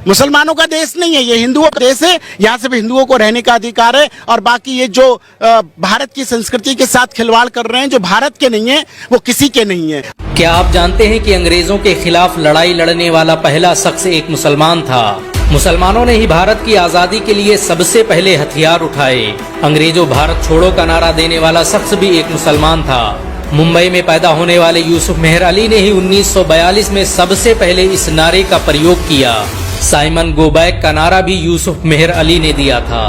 मुसलमानों का देश नहीं है, ये हिंदुओं का देश है। यहाँ सिर्फ हिंदुओं को रहने का अधिकार है, और बाकी ये जो भारत की संस्कृति के साथ खिलवाड़ कर रहे हैं, जो भारत के नहीं है वो किसी के नहीं है। क्या आप जानते हैं कि अंग्रेजों के खिलाफ लड़ाई लड़ने वाला पहला शख्स एक मुसलमान था? मुसलमानों ने ही भारत की आजादी के लिए सबसे पहले हथियार उठाए। अंग्रेजों भारत छोड़ो का नारा देने वाला शख्स भी एक मुसलमान था। मुंबई में पैदा होने वाले यूसुफ मेहर अली ने ही 1942 में सबसे पहले इस नारे का प्रयोग किया। साइमन गो बैक का नारा भी यूसुफ मेहर अली ने दिया था।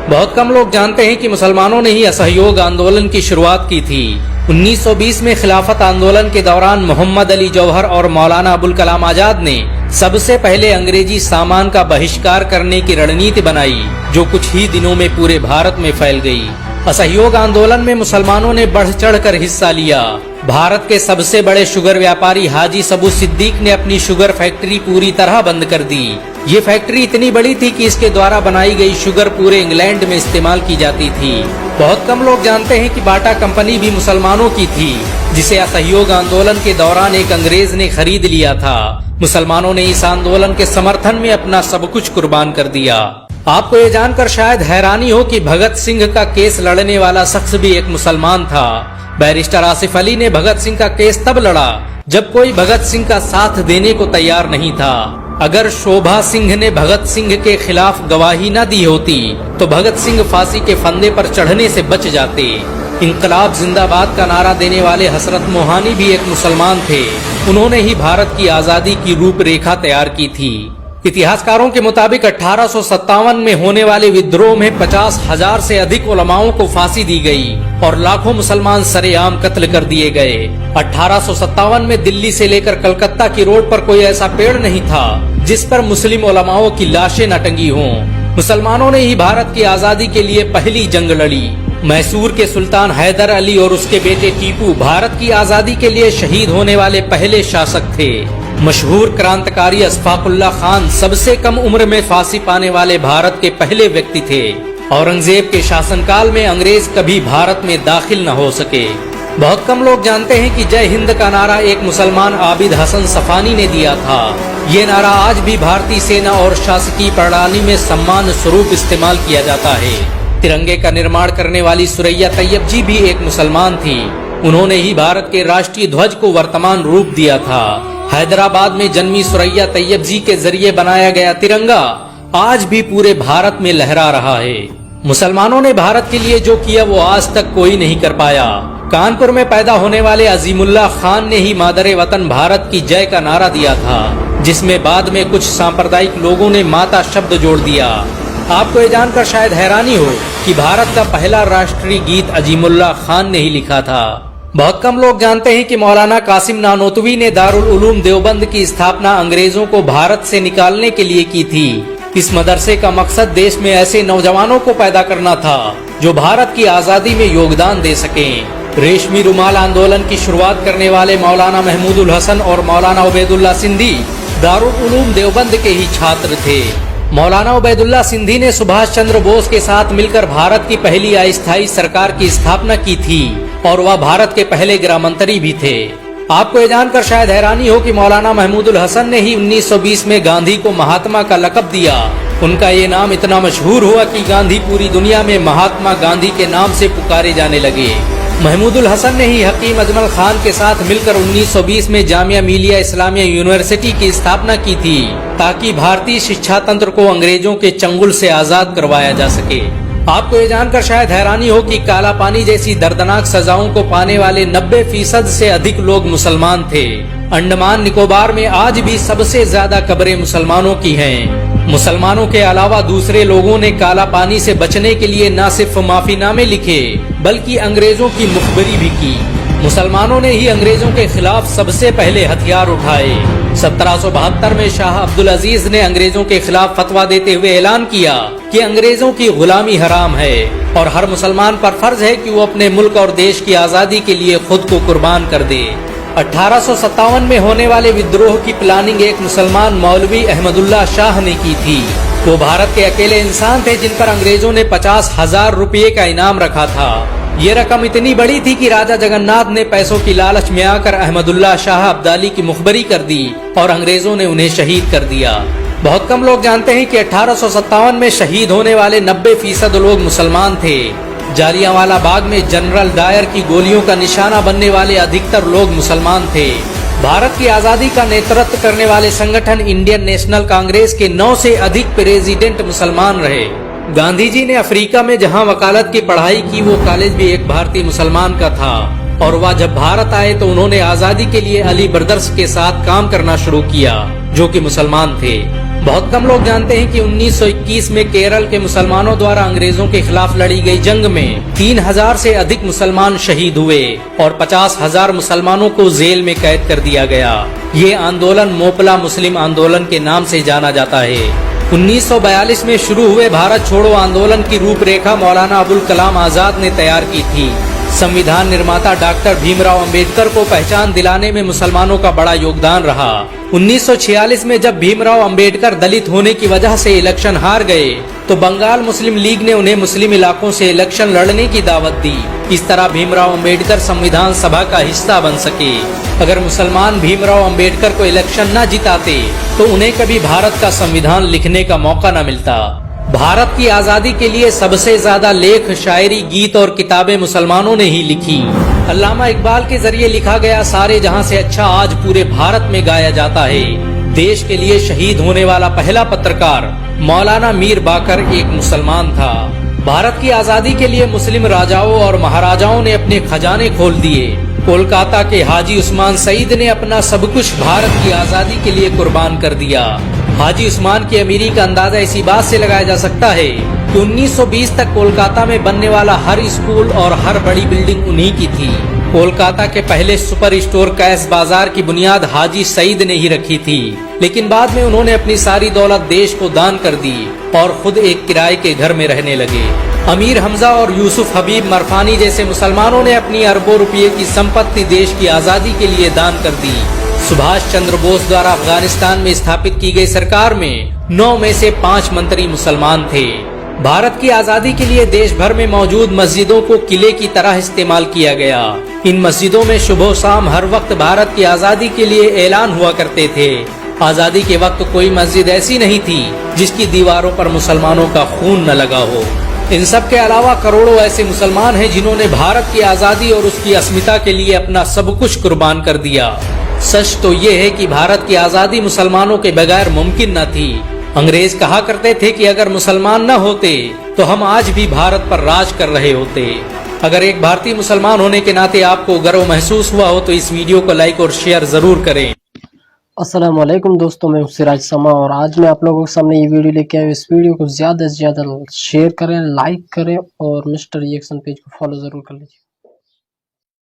बहुत कम लोग जानते हैं कि मुसलमानों ने ही असहयोग आंदोलन की शुरुआत की थी। 1920 में खिलाफत आंदोलन के दौरान मोहम्मद अली जौहर और मौलाना अबुल कलाम आजाद ने सबसे पहले अंग्रेजी सामान का बहिष्कार करने की रणनीति बनाई, जो कुछ ही दिनों में पूरे भारत में फैल गई। असहयोग आंदोलन में मुसलमानों ने बढ़ चढ़कर हिस्सा लिया। भारत के सबसे बड़े शुगर व्यापारी हाजी सबू सिद्दीक ने अपनी शुगर फैक्ट्री पूरी तरह बंद कर दी। ये फैक्ट्री इतनी बड़ी थी कि इसके द्वारा बनाई गई शुगर पूरे इंग्लैंड में इस्तेमाल की जाती थी। बहुत कम लोग जानते हैं कि बाटा कंपनी भी मुसलमानों की थी, जिसे असहयोग आंदोलन के दौरान एक अंग्रेज ने खरीद लिया था। मुसलमानों ने इस आंदोलन के समर्थन में अपना सब कुछ कुर्बान कर दिया। आपको ये जानकर शायद हैरानी हो कि भगत सिंह का केस लड़ने वाला शख्स भी एक मुसलमान था। बैरिस्टर आसिफ अली ने भगत सिंह का केस तब लड़ा जब कोई भगत सिंह का साथ देने को तैयार नहीं था। अगर शोभा सिंह ने भगत सिंह के खिलाफ गवाही न दी होती तो भगत सिंह फांसी के फंदे पर चढ़ने से बच जाते। इंकलाब जिंदाबाद का नारा देने वाले हसरत मोहानी भी एक मुसलमान थे। उन्होंने ही भारत की आजादी की रूपरेखा तैयार की थी। इतिहासकारों के मुताबिक 1857 में होने वाले विद्रोह में 50,000 से अधिक उलमाओं को फांसी दी गई और लाखों मुसलमान सरेआम कत्ल कर दिए गए। 1857 में दिल्ली से लेकर कलकत्ता की रोड पर कोई ऐसा पेड़ नहीं था जिस पर मुस्लिम उलमाओं की लाशें न टंगी हों। मुसलमानों ने ही भारत की आजादी के लिए पहली जंग लड़ी। मैसूर के सुल्तान हैदर अली और उसके बेटे टीपू भारत की आजादी के लिए शहीद होने वाले पहले शासक थे। मशहूर क्रांतिकारी अशफाकुल्लाह खान सबसे कम उम्र में फांसी पाने वाले भारत के पहले व्यक्ति थे। औरंगजेब के शासनकाल में अंग्रेज कभी भारत में दाखिल न हो सके। बहुत कम लोग जानते हैं कि जय हिंद का नारा एक मुसलमान आबिद हसन सफानी ने दिया था। ये नारा आज भी भारतीय सेना और शासकीय प्रणाली में सम्मान स्वरूप इस्तेमाल किया जाता है। तिरंगे का निर्माण करने वाली सुरैया तैयब जी भी एक मुसलमान थी। उन्होंने ही भारत के राष्ट्रीय ध्वज को वर्तमान रूप दिया था। हैदराबाद में जन्मी सुरैया तैयब जी के जरिए बनाया गया तिरंगा आज भी पूरे भारत में लहरा रहा है। मुसलमानों ने भारत के लिए जो किया वो आज तक कोई नहीं कर पाया। कानपुर में पैदा होने वाले अजीमुल्लाह खान ने ही मादरे वतन भारत की जय का नारा दिया था, जिसमें बाद में कुछ सांप्रदायिक लोगों ने माता शब्द जोड़ दिया। आपको ये जानकर शायद हैरानी हो कि भारत का पहला राष्ट्रीय गीत अजीमुल्लाह खान ने ही लिखा था। बहुत कम लोग जानते हैं कि मौलाना कासिम नानोतवी ने दारुल उलूम देवबंद की स्थापना अंग्रेजों को भारत से निकालने के लिए की थी। इस मदरसे का मकसद देश में ऐसे नौजवानों को पैदा करना था जो भारत की आजादी में योगदान दे सकें। रेशमी रुमाल आंदोलन की शुरुआत करने वाले मौलाना महमूदुल हसन और मौलाना उबैदुल्ला सिंधी दारुल उलूम देवबंद के ही छात्र थे। मौलाना उबैदुल्ला सिंधी ने सुभाष चंद्र बोस के साथ मिलकर भारत की पहली अस्थायी सरकार की स्थापना की थी और वह भारत के पहले गृह मंत्री भी थे। आपको ये जानकर शायद हैरानी हो कि मौलाना महमूदुल हसन ने ही 1920 में गांधी को महात्मा का लक़ब दिया। उनका ये नाम इतना मशहूर हुआ कि गांधी पूरी दुनिया में महात्मा गांधी के नाम से पुकारे जाने लगे। महमूदुल हसन ने ही हकीम अजमल खान के साथ मिलकर 1920 में जामिया मिलिया इस्लामिया यूनिवर्सिटी की स्थापना की थी, ताकि भारतीय शिक्षा तंत्र को अंग्रेजों के चंगुल से आजाद करवाया जा सके। आपको ये जानकर शायद हैरानी हो कि काला पानी जैसी दर्दनाक सजाओं को पाने वाले 90% से अधिक लोग मुसलमान थे। अंडमान निकोबार में आज भी सबसे ज्यादा कब्रें मुसलमानों की हैं। मुसलमानों के अलावा दूसरे लोगों ने काला पानी से बचने के लिए न सिर्फ माफीनामे लिखे बल्कि अंग्रेजों की मुखबरी भी की। मुसलमानों ने ही अंग्रेजों के खिलाफ सबसे पहले हथियार उठाए। 1772 में शाह अब्दुल अजीज ने अंग्रेजों के खिलाफ फतवा देते हुए ऐलान किया कि अंग्रेजों की गुलामी हराम है और हर मुसलमान पर फर्ज है कि वो अपने मुल्क और देश की आजादी के लिए खुद को कुर्बान कर दे। 1857 में होने वाले विद्रोह की प्लानिंग एक मुसलमान मौलवी अहमदुल्ला शाह ने की थी। वो भारत के अकेले इंसान थे जिन पर अंग्रेजों ने 50,000 रुपये का इनाम रखा था। ये रकम इतनी बड़ी थी कि राजा जगन्नाथ ने पैसों की लालच में आकर अहमदुल्ला शाह अब्दाली की मुखबरी कर दी और अंग्रेजों ने उन्हें शहीद कर दिया। बहुत कम लोग जानते हैं कि 1857 में शहीद होने वाले 90% लोग मुसलमान थे। जालियांवाला बाग में जनरल डायर की गोलियों का निशाना बनने वाले अधिकतर लोग मुसलमान थे। भारत की आजादी का नेतृत्व करने वाले संगठन इंडियन नेशनल कांग्रेस के 9 से अधिक प्रेसिडेंट मुसलमान रहे। गांधी जी ने अफ्रीका में जहां वकालत की पढ़ाई की, वो कॉलेज भी एक भारतीय मुसलमान का था और वह जब भारत आए तो उन्होंने आजादी के लिए अली ब्रदर्स के साथ काम करना शुरू किया, जो कि मुसलमान थे। बहुत कम लोग जानते हैं कि 1921 में केरल के मुसलमानों द्वारा अंग्रेजों के खिलाफ लड़ी गई जंग में 3000 से अधिक मुसलमान शहीद हुए और 50,000 मुसलमानों को जेल में कैद कर दिया गया। ये आंदोलन मोपला मुस्लिम आंदोलन के नाम से जाना जाता है। 1942 में शुरू हुए भारत छोड़ो आंदोलन की रूपरेखा मौलाना अबुल कलाम आजाद ने तैयार की थी। संविधान निर्माता डॉक्टर भीमराव अंबेडकर को पहचान दिलाने में मुसलमानों का बड़ा योगदान रहा। 1946 में जब भीमराव अंबेडकर दलित होने की वजह से इलेक्शन हार गए तो बंगाल मुस्लिम लीग ने उन्हें मुस्लिम इलाकों से इलेक्शन लड़ने की दावत दी। इस तरह भीमराव अंबेडकर संविधान सभा का हिस्सा बन सके। अगर मुसलमान भीमराव अंबेडकर को इलेक्शन न जिताते तो उन्हें कभी भारत का संविधान लिखने का मौका न मिलता। भारत की आजादी के लिए सबसे ज्यादा लेख, शायरी, गीत और किताबें मुसलमानों ने ही लिखी। अल्लामा इकबाल के जरिए लिखा गया सारे जहां से अच्छा आज पूरे भारत में गाया जाता है। देश के लिए शहीद होने वाला पहला पत्रकार मौलाना मीर बाकर एक मुसलमान था। भारत की आजादी के लिए मुस्लिम राजाओं और महाराजाओं ने अपने खजाने खोल दिए। कोलकाता के हाजी उस्मान सईद ने अपना सब कुछ भारत की आजादी के लिए कुर्बान कर दिया। हाजी उस्मान की अमीरी का अंदाजा इसी बात से लगाया जा सकता है कि 1920 तक कोलकाता में बनने वाला हर स्कूल और हर बड़ी बिल्डिंग उन्हीं की थी। कोलकाता के पहले सुपर स्टोर कैश बाजार की बुनियाद हाजी सईद ने ही रखी थी, लेकिन बाद में उन्होंने अपनी सारी दौलत देश को दान कर दी और खुद एक किराए के घर में रहने लगे। अमीर हमजा और यूसुफ हबीब मरफानी जैसे मुसलमानों ने अपनी अरबों रुपये की संपत्ति देश की आजादी के लिए दान कर दी। सुभाष चंद्र बोस द्वारा अफगानिस्तान में स्थापित की गई सरकार में 9 में से 5 मंत्री मुसलमान थे। भारत की आजादी के लिए देश भर में मौजूद मस्जिदों को किले की तरह इस्तेमाल किया गया। इन मस्जिदों में सुबह शाम हर वक्त भारत की आजादी के लिए ऐलान हुआ करते थे। आजादी के वक्त कोई मस्जिद ऐसी नहीं थी जिसकी दीवारों पर मुसलमानों का खून न लगा हो। इन सब के अलावा करोड़ों ऐसे मुसलमान हैं जिन्होंने भारत की आजादी और उसकी अस्मिता के लिए अपना सब कुछ कुर्बान कर दिया। सच तो ये है कि भारत की आजादी मुसलमानों के बगैर मुमकिन न थी। अंग्रेज कहा करते थे कि अगर मुसलमान न होते तो हम आज भी भारत पर राज कर रहे होते। अगर एक भारतीय मुसलमान होने के नाते आपको गर्व महसूस हुआ हो तो इस वीडियो को लाइक और शेयर जरूर करें। अस्सलाम वालेकुम दोस्तों, मैं सिराज समा और आज मैं आप लोगों के सामने ये वीडियो लेके आया। इस वीडियो को ज्यादा से ज्यादा शेयर करें, लाइक करें और मिस्टर रिएक्शन पेज को फॉलो जरूर कर लीजिए।